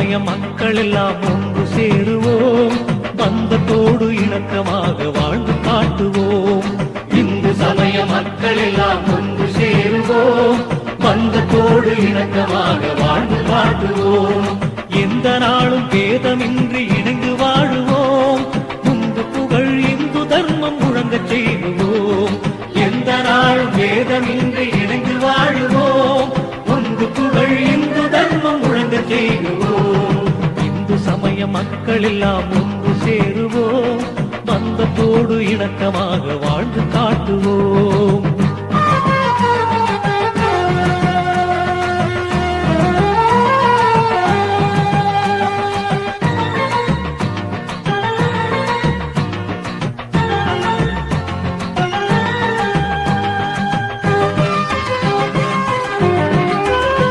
சமய மக்கள் எல்லாம் ஒன்று சேருவோம், பந்தத்தோடு இணக்கமாக வாழ்ந்து காட்டுவோம். இந்து சமய மக்கள் எல்லாம் ஒன்று சேருவோம், பந்தத்தோடு இணக்கமாக வாழ்ந்து காட்டுவோம். எந்த நாளும் பேதமின்றி இணைந்து வாழுவோம், முன்பு புகழ் இந்து தர்மம் முழங்கச் செய்வோம். எந்த நாளும் பேதமின்றி இணைந்து வாழுவோம், முன்பு புகழ் இந்து தர்மம் முழங்கச் செய்வோம். இந்து சமய மக்கள் எல்லாம் ஒன்று சேருவோம், பந்தத்தோடு இணக்கமாக வாழ்ந்து காட்டுவோம்.